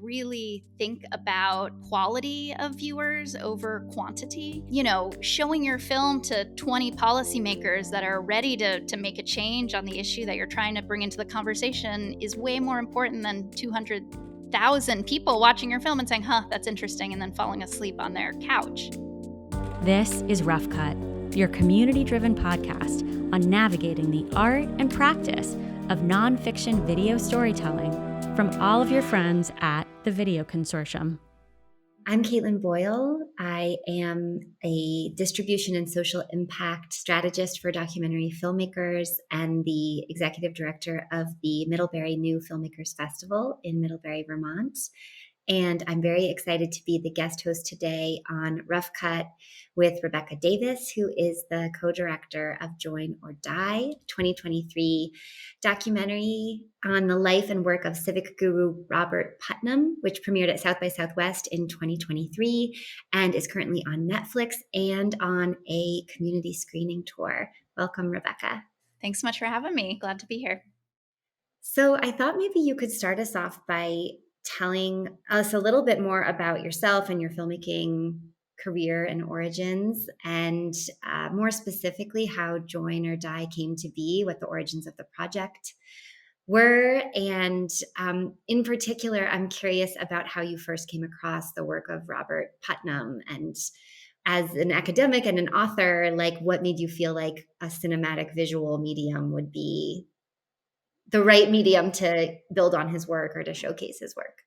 really think about quality of viewers over quantity. Showing your film to 20 policymakers that are ready to make a change on the issue that you're trying to bring into the conversation is way more important than 200,000 people watching your film and saying, that's interesting, and then falling asleep on their couch. This is Rough Cut, your community-driven podcast on navigating the art and practice of nonfiction video storytelling from all of your friends at the Video Consortium. I'm Caitlin Boyle. I am a distribution and social impact strategist for documentary filmmakers and the executive director of the Middlebury New Filmmakers Festival in Middlebury, Vermont. And I'm very excited to be the guest host today on Rough Cut with Rebecca Davis, who is the co-director of Join or Die, 2023 documentary on the life and work of civic guru Robert Putnam, which premiered at South by Southwest in 2023 and is currently on Netflix and on a community screening tour. Welcome, Rebecca. Thanks so much for having me. Glad to be here. So I thought maybe you could start us off by telling us a little bit more about yourself and your filmmaking career and origins, and more specifically how Join or Die came to be, what the origins of the project were. And in particular, I'm curious about how you first came across the work of Robert Putnam, and as an academic and an author, like what made you feel like a cinematic visual medium would be the right medium to build on his work or to showcase his work?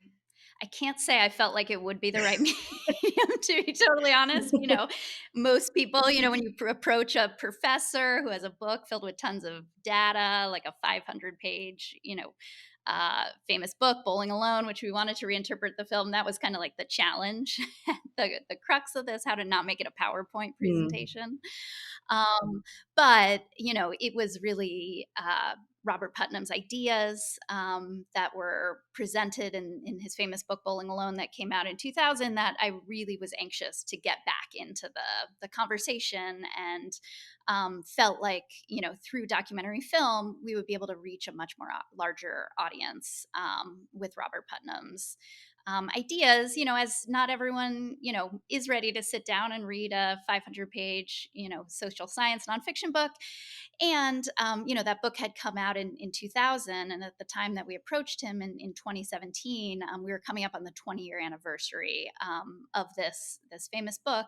I can't say I felt like it would be the right medium, to be totally honest. Most people, when you approach a professor who has a book filled with tons of data, like a 500-page, famous book, Bowling Alone, which we wanted to reinterpret the film, that was kind of like the challenge, the crux of this, how to not make it a PowerPoint presentation. But, it was really Robert Putnam's ideas that were presented in his famous book, Bowling Alone, that came out in 2000, that I really was anxious to get back into the conversation, and felt like, through documentary film, we would be able to reach a much more larger audience with Robert Putnam's ideas, as not everyone, is ready to sit down and read a 500-page, social science nonfiction book. And, that book had come out in 2000. And at the time that we approached him in 2017, we were coming up on the 20-year anniversary of this famous book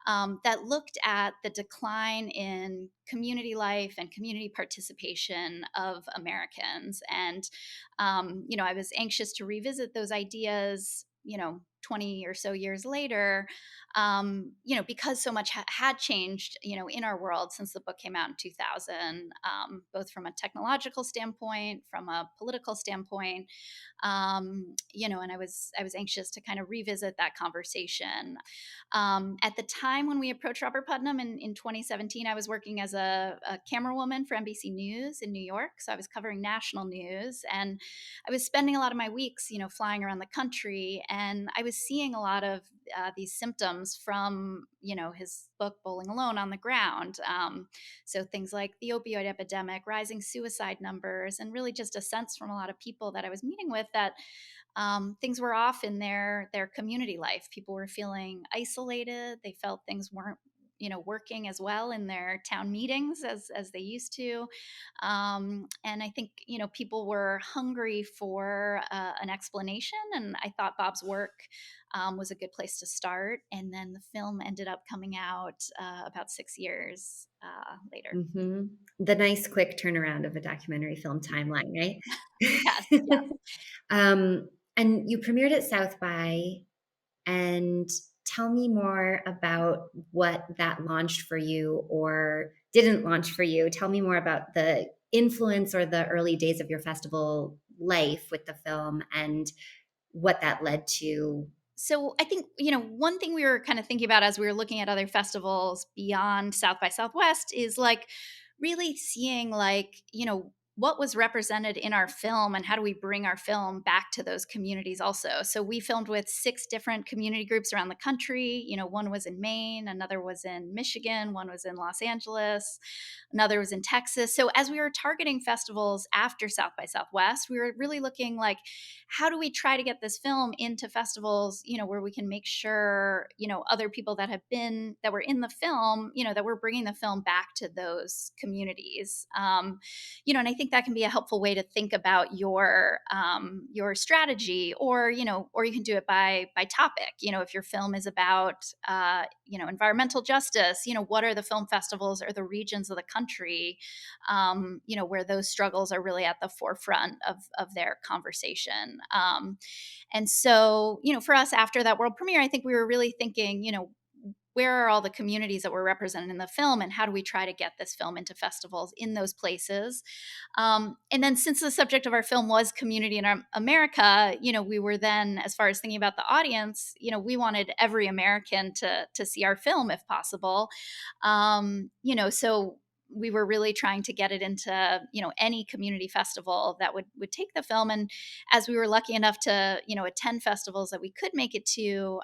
that looked at the decline in community life and community participation of Americans. And, I was anxious to revisit those ideas, 20 or so years later, because so much had changed, in our world since the book came out in 2000, both from a technological standpoint, from a political standpoint, and I was anxious to kind of revisit that conversation. At the time when we approached Robert Putnam in 2017, I was working as a camerawoman for NBC News in New York. So I was covering national news, and I was spending a lot of my weeks, flying around the country, and I was seeing a lot of these symptoms from, his book Bowling Alone on the ground. So things like the opioid epidemic, rising suicide numbers, and really just a sense from a lot of people that I was meeting with that things were off in their community life. People were feeling isolated. They felt things weren't, working as well in their town meetings as they used to. And I think, people were hungry for an explanation. And I thought Bob's work was a good place to start. And then the film ended up coming out about 6 years later. Mm-hmm. The nice quick turnaround of a documentary film timeline, right? Yes. And you premiered at South by, and tell me more about what that launched for you or didn't launch for you. Tell me more about the influence or the early days of your festival life with the film and what that led to. So I think, one thing we were kind of thinking about as we were looking at other festivals beyond South by Southwest is like really seeing like, what was represented in our film and how do we bring our film back to those communities also. So we filmed with 6 different community groups around the country. One was in Maine, another was in Michigan, one was in Los Angeles, another was in Texas. So as we were targeting festivals after South by Southwest, we were really looking like, how do we try to get this film into festivals, where we can make sure, other people that were in the film, that we're bringing the film back to those communities. And I think that can be a helpful way to think about your strategy, or you can do it by topic. If your film is about environmental justice, what are the film festivals or the regions of the country, where those struggles are really at the forefront of their conversation. And so, for us after that world premiere, I think we were really thinking, where are all the communities that were represented in the film, and how do we try to get this film into festivals in those places? And then, since the subject of our film was community in America, we were then, as far as thinking about the audience, we wanted every American to see our film if possible. So we were really trying to get it into any community festival that would take the film. And as we were lucky enough to attend festivals that we could make it to,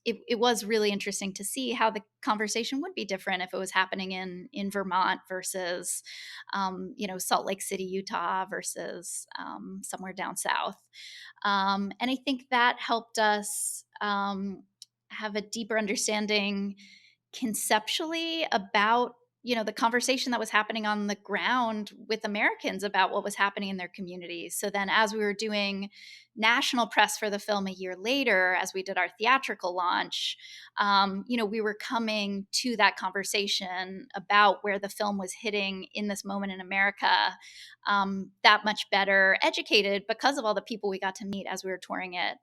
it was really interesting to see how the conversation would be different if it was happening in Vermont versus, Salt Lake City, Utah versus somewhere down south. And I think that helped us have a deeper understanding conceptually about the conversation that was happening on the ground with Americans about what was happening in their communities. So then, as we were doing national press for the film a year later, as we did our theatrical launch, we were coming to that conversation about where the film was hitting in this moment in America, that much better educated because of all the people we got to meet as we were touring it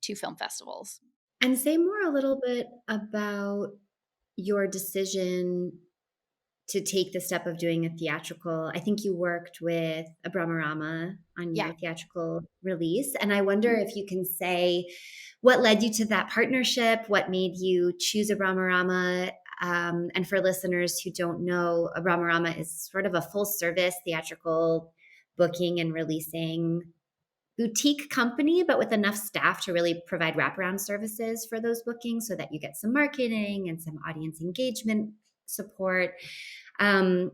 to film festivals. And say more a little bit about your decision to take the step of doing a theatrical. I think you worked with Abramarama on Yeah. your theatrical release. And I wonder if you can say what led you to that partnership, what made you choose Abramarama. And for listeners who don't know, Abramarama is sort of a full service theatrical booking and releasing boutique company, but with enough staff to really provide wraparound services for those bookings so that you get some marketing and some audience engagement support. And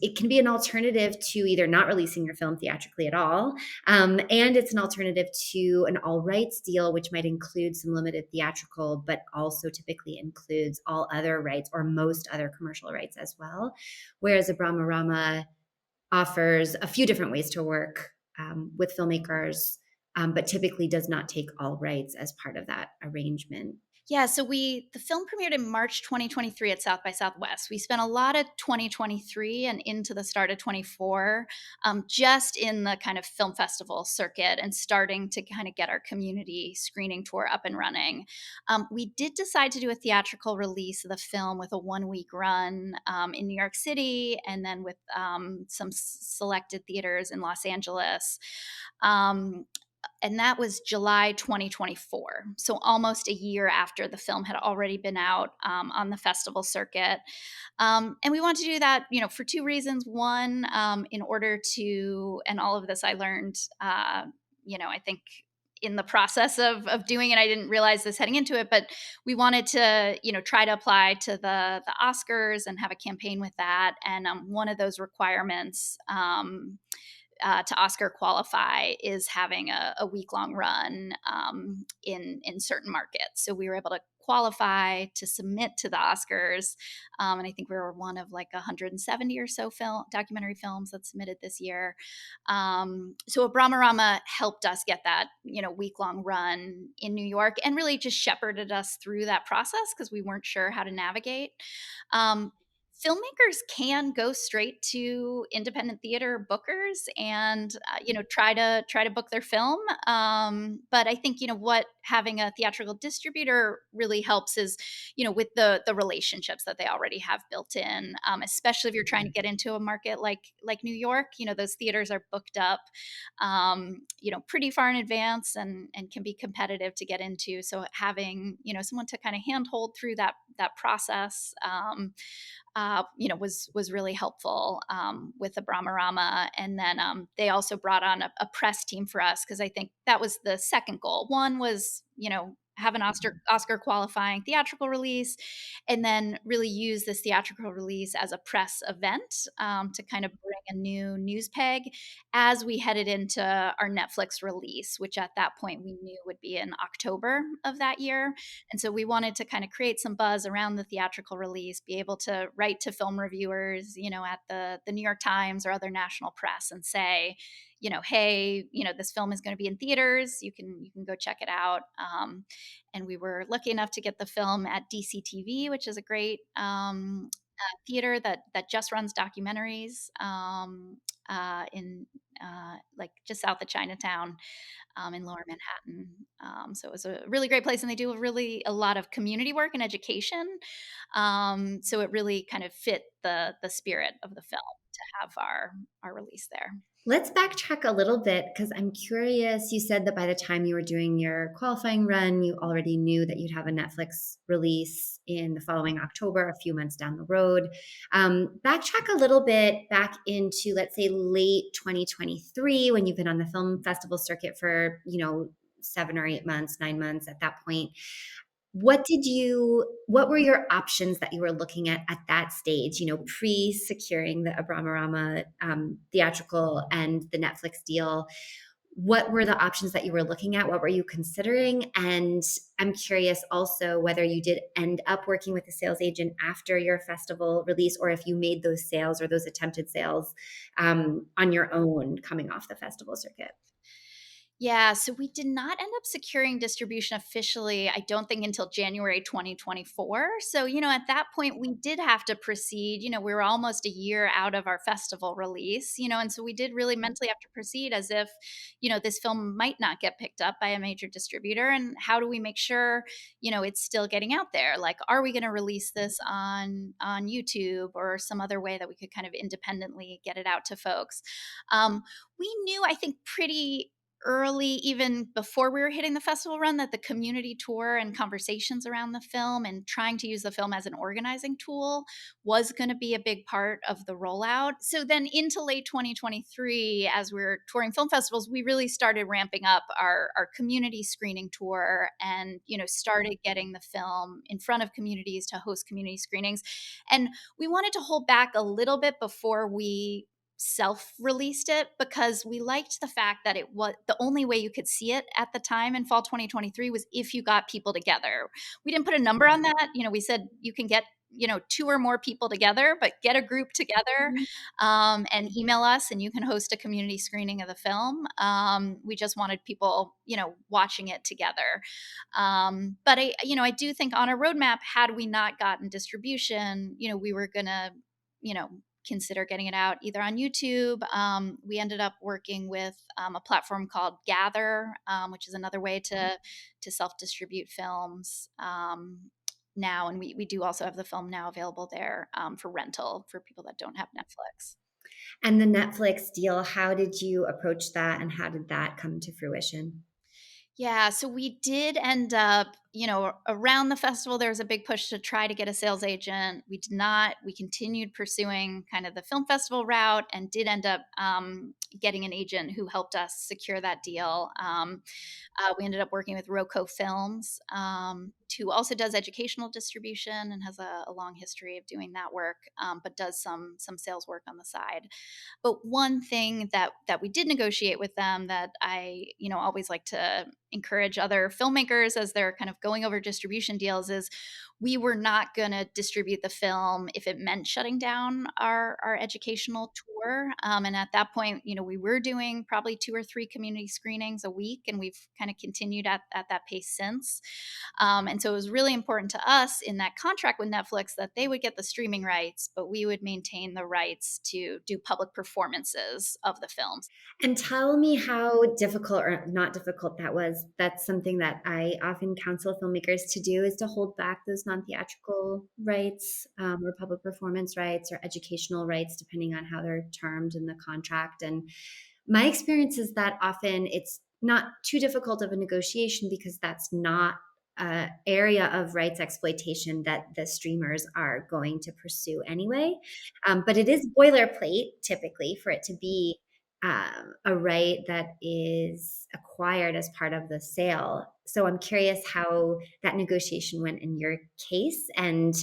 it can be an alternative to either not releasing your film theatrically at all. And it's an alternative to an all rights deal, which might include some limited theatrical, but also typically includes all other rights or most other commercial rights as well. Whereas Abramarama offers a few different ways to work with filmmakers, but typically does not take all rights as part of that arrangement. Yeah, so the film premiered in March 2023 at South by Southwest. We spent a lot of 2023 and into the start of 24 just in the kind of film festival circuit and starting to kind of get our community screening tour up and running. We did decide to do a theatrical release of the film with a 1-week run in New York City, and then with some selected theaters in Los Angeles. And that was July 2024. So almost a year after the film had already been out on the festival circuit. And we wanted to do that, for 2 reasons. One, in order to, and all of this I learned, I think in the process of doing it, I didn't realize this heading into it, but we wanted to, try to apply to the Oscars and have a campaign with that. And one of those requirements to Oscar qualify is having a week-long run in certain markets. So we were able to qualify to submit to the Oscars, and I think we were one of like 170 or so documentary films that submitted this year. So Abramarama helped us get that week-long run in New York, and really just shepherded us through that process because we weren't sure how to navigate. Filmmakers can go straight to independent theater bookers and try to book their film, but I think what having a theatrical distributor really helps is with the relationships that they already have built in, especially if you're trying to get into a market like New York. Those theaters are booked up pretty far in advance and can be competitive to get into. So having someone to kind of handhold through that that process. Was really helpful with the Brahmarama. And then they also brought on a press team for us because I think that was the second goal. One was, have an Oscar qualifying theatrical release, and then really use this theatrical release as a press event to kind of bring a new news peg as we headed into our Netflix release, which at that point we knew would be in October of that year. And so we wanted to kind of create some buzz around the theatrical release, be able to write to film reviewers, at the New York Times or other national press and say, hey, this film is going to be in theaters. You can go check it out. And we were lucky enough to get the film at DCTV, which is a great theater that just runs documentaries in like just south of Chinatown in Lower Manhattan. So it was a really great place, and they do a lot of community work and education. So it really kind of fit the spirit of the film to have our release there. Let's backtrack a little bit because I'm curious. You said that by the time you were doing your qualifying run, you already knew that you'd have a Netflix release in the following October, a few months down the road. Backtrack a little bit back into, let's say, late 2023 when you've been on the film festival circuit for, 7 or 8 months, 9 months at that point. What were your options that you were looking at that stage, pre-securing the Abramarama theatrical and the Netflix deal? What were the options that you were looking at? What were you considering? And I'm curious also whether you did end up working with a sales agent after your festival release, or if you made those sales or those attempted sales on your own coming off the festival circuit. Yeah, so we did not end up securing distribution officially, I don't think, until January 2024. So, at that point, we did have to proceed. We were almost a year out of our festival release, and so we did really mentally have to proceed as if, this film might not get picked up by a major distributor. And how do we make sure, it's still getting out there? Like, are we going to release this on YouTube or some other way that we could kind of independently get it out to folks? We knew, I think, pretty early, even before we were hitting the festival run, that the community tour and conversations around the film and trying to use the film as an organizing tool was going to be a big part of the rollout. So then into late 2023, as we were touring film festivals, we really started ramping up our community screening tour and, started getting the film in front of communities to host community screenings. And we wanted to hold back a little bit before we self-released it because we liked the fact that it was the only way you could see it at the time in fall 2023 was if you got people together. We didn't put a number on that. We said you can get 2 or more people together, but get a group together and email us and you can host a community screening of the film. We just wanted people, watching it together. But I do think on a roadmap, had we not gotten distribution, we were gonna, consider getting it out either on YouTube. We ended up working with a platform called Gather, which is another way to self-distribute films now. And we do also have the film now available there for rental for people that don't have Netflix. And the Netflix deal, how did you approach that and how did that come to fruition? Yeah, so we did end up, around the festival, there was a big push to try to get a sales agent. We did not. We continued pursuing kind of the film festival route and did end up getting an agent who helped us secure that deal. We ended up working with Roco Films, who also does educational distribution and has a long history of doing that work, but does some sales work on the side. But one thing that we did negotiate with them that I, always like to encourage other filmmakers as they're kind of going over distribution deals is we were not going to distribute the film if it meant shutting down our educational tour. And at that point, we were doing probably 2 or 3 community screenings a week, and we've kind of continued at that pace since. And so it was really important to us in that contract with Netflix that they would get the streaming rights, but we would maintain the rights to do public performances of the films. And tell me how difficult or not difficult that was. That's something that I often counsel filmmakers to do, is to hold back those non-theatrical rights or public performance rights or educational rights, depending on how they're termed in the contract. And my experience is that often it's not too difficult of a negotiation because that's not area of rights exploitation that the streamers are going to pursue anyway. But it is boilerplate typically for it to be a right that is acquired as part of the sale. So I'm curious how that negotiation went in your case, and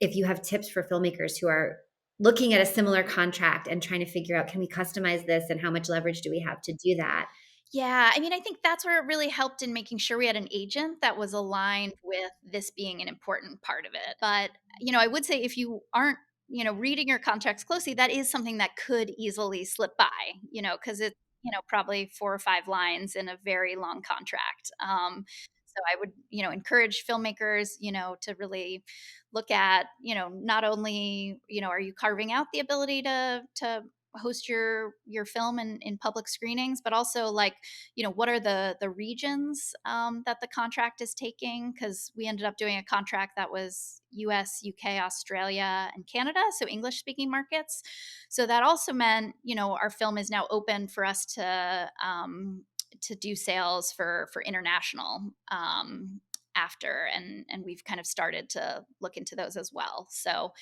if you have tips for filmmakers who are looking at a similar contract and trying to figure out, can we customize this and how much leverage do we have to do that? Yeah, I mean, I think that's where it really helped in making sure we had an agent that was aligned with this being an important part of it. But, I would say if you aren't, reading your contracts closely, that is something that could easily slip by, because it's, probably 4 or 5 lines in a very long contract. So I would, encourage filmmakers, to really look at, not only, are you carving out the ability to host your film in public screenings, but also like, what are the regions that the contract is taking, because we ended up doing a contract that was US, UK, Australia, and Canada, so English speaking markets. So that also meant, our film is now open for us to do sales for international after, and we've kind of started to look into those as well. So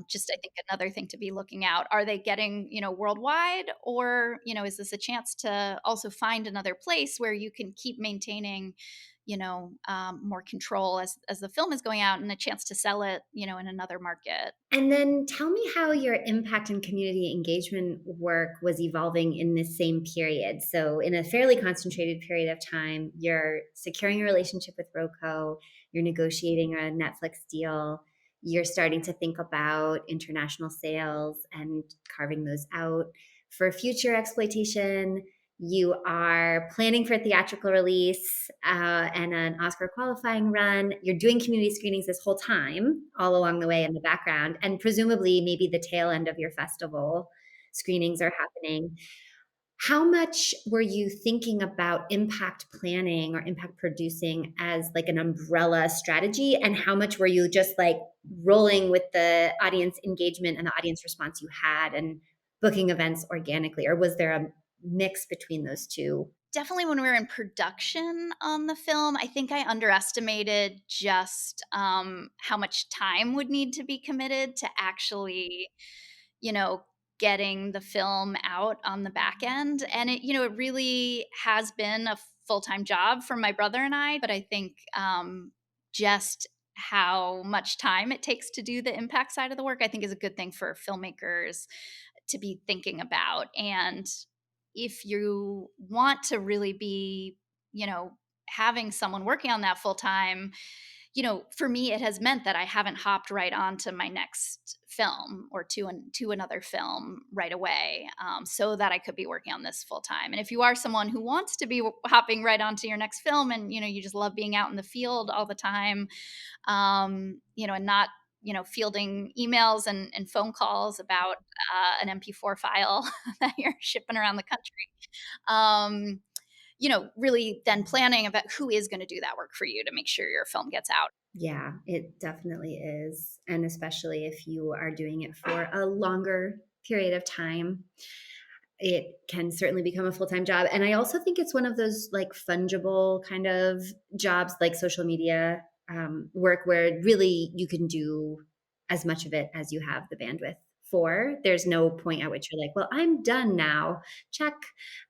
just I think another thing to be looking out, are they getting, worldwide, or, is this a chance to also find another place where you can keep maintaining, more control as the film is going out, and a chance to sell it, in another market. And then tell me how your impact and community engagement work was evolving in this same period. So, in a fairly concentrated period of time, you're securing a relationship with Roku, you're negotiating a Netflix deal, you're starting to think about international sales and carving those out for future exploitation. You are planning for a theatrical release and an Oscar qualifying run. You're doing community screenings this whole time, all along the way in the background. And presumably, maybe the tail end of your festival screenings are happening. How much were you thinking about impact planning or impact producing as like an umbrella strategy? And how much were you just like rolling with the audience engagement and the audience response you had and booking events organically? Or was there a mix between those two? Definitely when we were in production on the film, I think I underestimated just how much time would need to be committed to actually, you know, getting the film out on the back end. And it really has been a full-time job for my brother and I. But I think just how much time it takes to do the impact side of the work, I think is a good thing for filmmakers to be thinking about. And if you want to really be, having someone working on that full time, for me, it has meant that I haven't hopped right onto my next film or to another film right away, so that I could be working on this full time. And if you are someone who wants to be hopping right onto your next film, and you just love being out in the field all the time, and not fielding emails and phone calls about an MP4 file that you're shipping around the country. Um, really then planning about who is going to do that work for you to make sure your film gets out. Yeah, it definitely is. And especially if you are doing it for a longer period of time, it can certainly become a full-time job. And I also think it's one of those like fungible kind of jobs like social media work where really you can do as much of it as you have the bandwidth for. There's no point at which you're like, well, I'm done now. Check.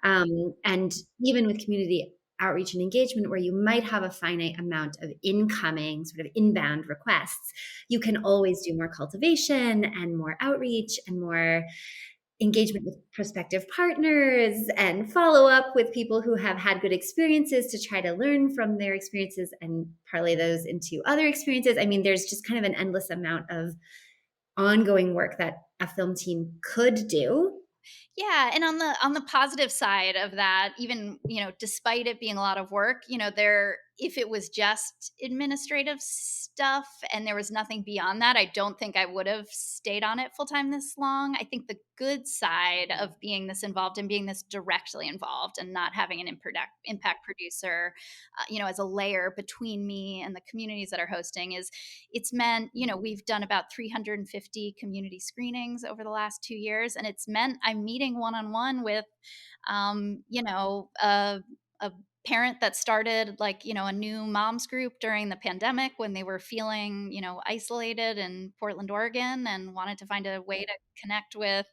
And even with community outreach and engagement, where you might have a finite amount of incoming, sort of inbound requests, you can always do more cultivation and more outreach and more engagement with prospective partners and follow up with people who have had good experiences to try to learn from their experiences and parlay those into other experiences. I mean, there's just kind of an endless amount of ongoing work that a film team could do. Yeah, and on the positive side of that, even, despite it being a lot of work, there, if it was just administrative stuff and there was nothing beyond that, I don't think I would have stayed on it full time this long. I think the good side of being this involved and being this directly involved and not having an impact producer, as a layer between me and the communities that are hosting, is it's meant, we've done about 350 community screenings over the last 2 years, and it's meant I'm meeting one on one with, a parent that started like, a new moms group during the pandemic when they were feeling, isolated in Portland, Oregon, and wanted to find a way to connect with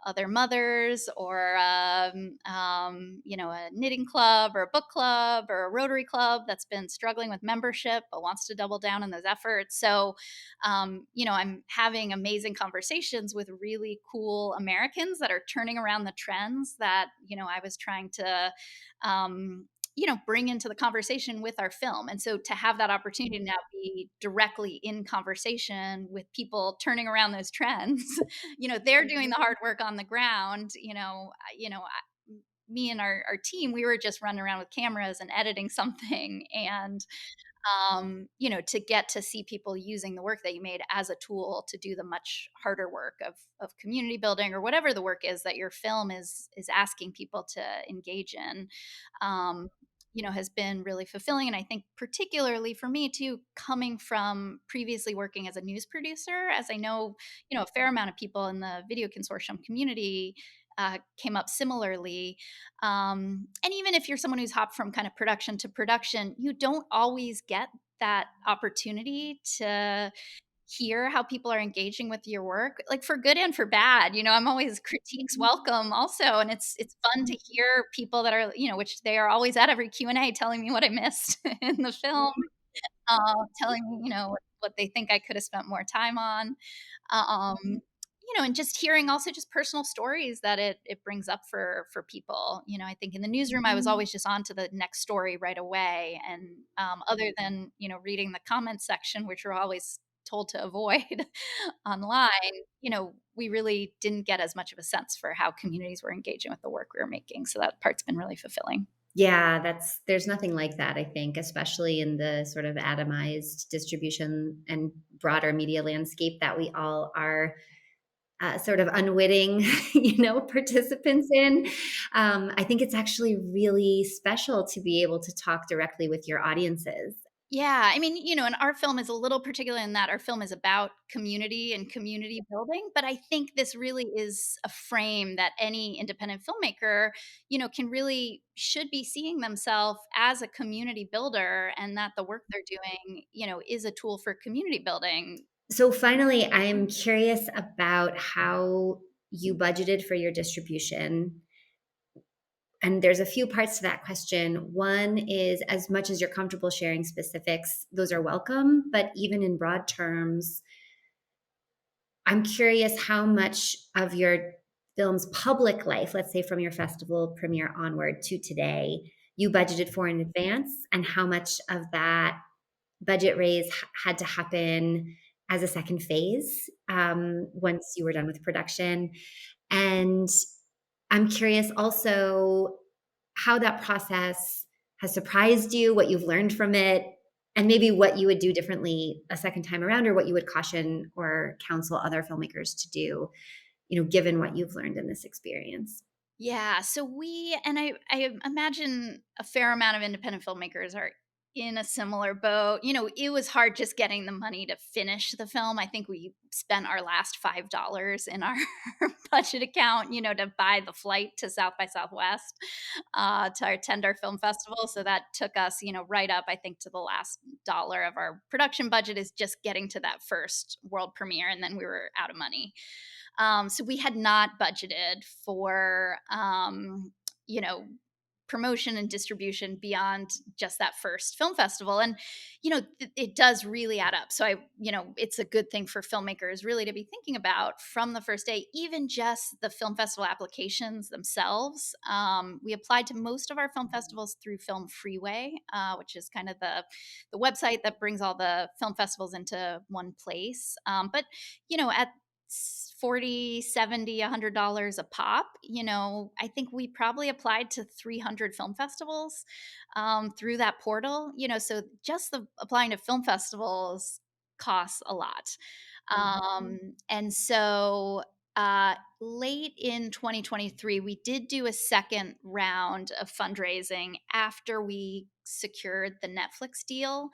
other mothers, or a knitting club or a book club or a Rotary club that's been struggling with membership but wants to double down on those efforts. So I'm having amazing conversations with really cool Americans that are turning around the trends that I was trying to bring into the conversation with our film. And so to have that opportunity to now be directly in conversation with people turning around those trends, they're doing the hard work on the ground. Me and our team, we were just running around with cameras and editing something. And to get to see people using the work that you made as a tool to do the much harder work of community building, or whatever the work is that your film is asking people to engage in, um, has been really fulfilling. And I think particularly for me too, coming from previously working as a news producer, as I know, a fair amount of people in the video consortium community came up similarly. And even if you're someone who's hopped from kind of production to production, you don't always get that opportunity to hear how people are engaging with your work, like for good and for bad. I'm always critiques welcome also. And it's fun to hear people that are, which they are always at every Q&A telling me what I missed in the film, telling me, what they think I could have spent more time on. And just hearing also just personal stories that it brings up for people. I think in the newsroom, I was always just on to the next story right away. And other than, reading the comment section, which we're always told to avoid online, we really didn't get as much of a sense for how communities were engaging with the work we were making. So that part's been really fulfilling. Yeah, there's nothing like that, I think, especially in the sort of atomized distribution and broader media landscape that we all are sort of unwitting, participants in. I think it's actually really special to be able to talk directly with your audiences. Yeah, I mean, and our film is a little particular in that our film is about community and community building, but I think this really is a frame that any independent filmmaker, can really should be seeing themselves as a community builder, and that the work they're doing, is a tool for community building. So finally, I'm curious about how you budgeted for your distribution. And there's a few parts to that question. One is, as much as you're comfortable sharing specifics, those are welcome. But even in broad terms, I'm curious how much of your film's public life, let's say from your festival premiere onward to today, you budgeted for in advance, and how much of that budget raise had to happen as a second phase once you were done with production. And I'm curious also how that process has surprised you, what you've learned from it, and maybe what you would do differently a second time around, or what you would caution or counsel other filmmakers to do, given what you've learned in this experience. Yeah, so I imagine a fair amount of independent filmmakers are in a similar boat. It was hard just getting the money to finish the film. I think we spent our last $5 in our budget account, to buy the flight to South by Southwest, to attend our film festival. So that took us, right up, I think, to the last dollar of our production budget is just getting to that first world premiere, and then we were out of money. So we had not budgeted for, promotion and distribution beyond just that first film festival. And, it does really add up. So it's a good thing for filmmakers really to be thinking about from the first day, even just the film festival applications themselves. We applied to most of our film festivals through Film Freeway, which is kind of the website that brings all the film festivals into one place. But, at 40, 70, $100 a pop, I think we probably applied to 300 film festivals through that portal. So just the applying to film festivals costs a lot. And so late in 2023, we did do a second round of fundraising after we secured the Netflix deal.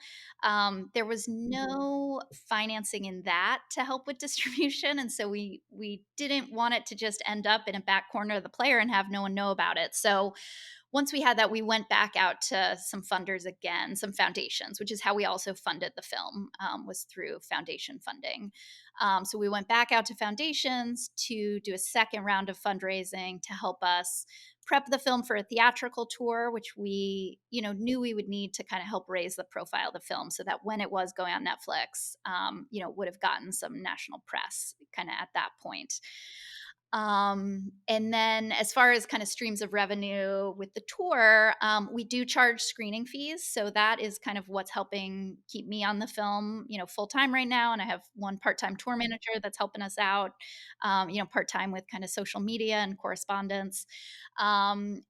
There was no financing in that to help with distribution, and so we didn't want it to just end up in a back corner of the player and have no one know about it. So once we had that, we went back out to some funders again, some foundations, which is how we also funded the film, was through foundation funding. So we went back out to foundations to do a second round of fundraising to help us prep the film for a theatrical tour, which we, knew we would need to kind of help raise the profile of the film so that when it was going on Netflix, would have gotten some national press kind of at that point. And then as far as kind of streams of revenue with the tour, we do charge screening fees. So that is kind of what's helping keep me on the film, full time right now. And I have one part-time tour manager that's helping us out, part-time with kind of social media and correspondence. And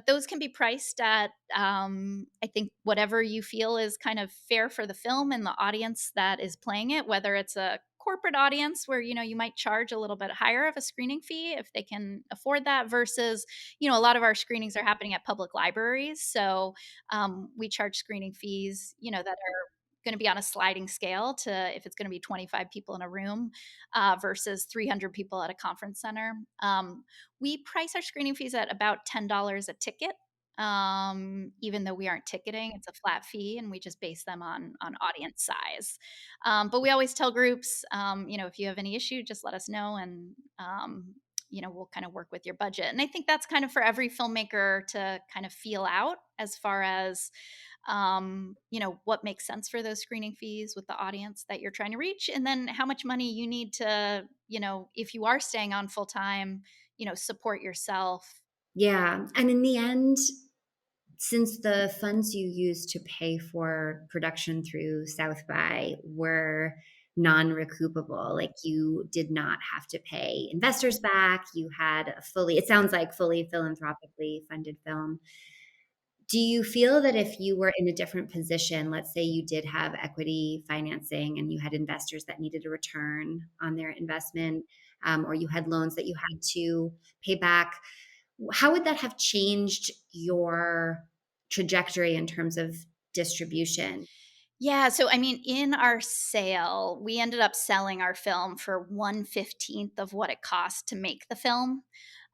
those can be priced at, I think, whatever you feel is kind of fair for the film and the audience that is playing it, whether it's a corporate audience where you might charge a little bit higher of a screening fee if they can afford that versus a lot of our screenings are happening at public libraries, so we charge screening fees that are going to be on a sliding scale to if it's going to be 25 people in a room versus 300 people at a conference center. We price our screening fees at about $10 a ticket. Even though we aren't ticketing, it's a flat fee, and we just base them on audience size. But we always tell groups, if you have any issue, just let us know, and we'll kind of work with your budget. And I think that's kind of for every filmmaker to kind of feel out as far as what makes sense for those screening fees with the audience that you're trying to reach, and then how much money you need to, if you are staying on full time, support yourself. Yeah. And in the end, since the funds you used to pay for production through South by were non-recoupable, like you did not have to pay investors back, you had a fully, it sounds like fully philanthropically funded film. Do you feel that if you were in a different position, let's say you did have equity financing and you had investors that needed a return on their investment, or you had loans that you had to pay back, how would that have changed your trajectory in terms of distribution? Yeah, so I mean, in our sale, we ended up selling our film for 1/15th of what it cost to make the film.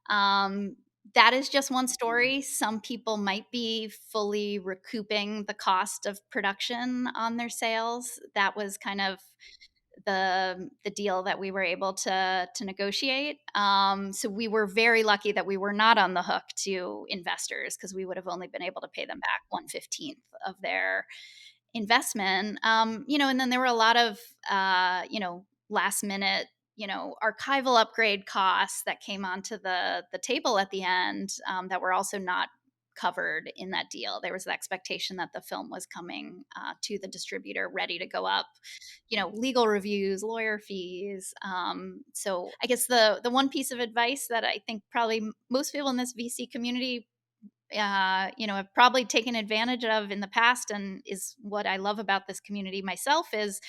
Um, that is just one story. Some people might be fully recouping the cost of production on their sales. That was kind of the deal that we were able to negotiate. So we were very lucky that we were not on the hook to investors because we would have only been able to pay them back 1/15th of their investment. And then there were a lot of last minute archival upgrade costs that came onto the table at the end, that were also not covered in that deal. There was the expectation that the film was coming to the distributor ready to go up, legal reviews, lawyer fees. So I guess the one piece of advice that I think probably most people in this VC community have probably taken advantage of in the past, and is what I love about this community myself is,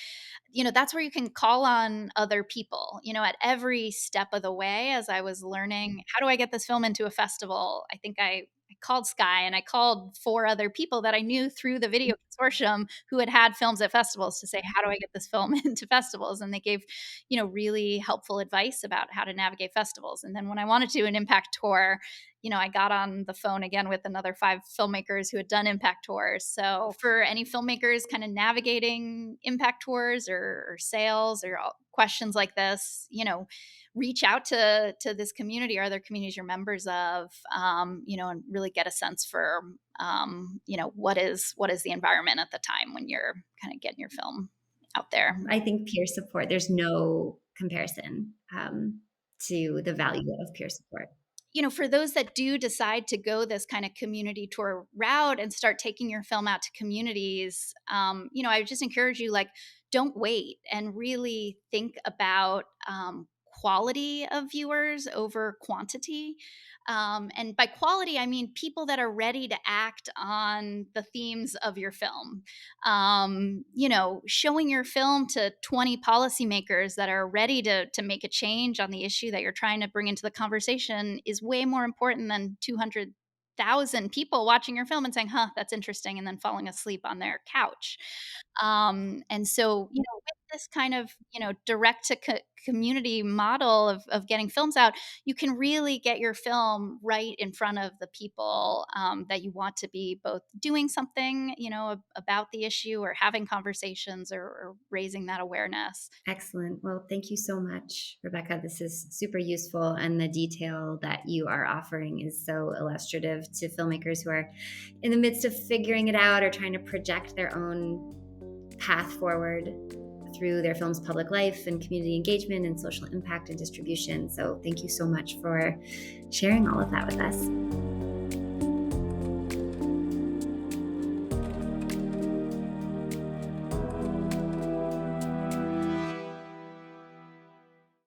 that's where you can call on other people, at every step of the way. As I was learning, how do I get this film into a festival? I think I called Sky and I called 4 other people that I knew through the video consortium who had films at festivals to say, how do I get this film into festivals? And they gave, really helpful advice about how to navigate festivals. And then when I wanted to do an impact tour, I got on the phone again with another 5 filmmakers who had done impact tours. So for any filmmakers kind of navigating impact tours or sales or questions like this, reach out to this community or other communities you're members of, and really get a sense for, what is the environment at the time when you're kind of getting your film out there. I think peer support, there's no comparison to the value of peer support. For those that do decide to go this kind of community tour route and start taking your film out to communities, I would just encourage you, like, don't wait and really think about quality of viewers over quantity. And by quality, I mean people that are ready to act on the themes of your film. Showing your film to 20 policymakers that are ready to make a change on the issue that you're trying to bring into the conversation is way more important than 200,000 people watching your film and saying, huh, that's interesting, and then falling asleep on their couch. And so, with this kind of, direct to community model of getting films out, you can really get your film right in front of the people that you want to be both doing something, about the issue or having conversations or raising that awareness. Excellent. Well, thank you so much, Rebecca. This is super useful, and the detail that you are offering is so illustrative to filmmakers who are in the midst of figuring it out or trying to project their own path forward through their film's public life and community engagement and social impact and distribution. So thank you so much for sharing all of that with us.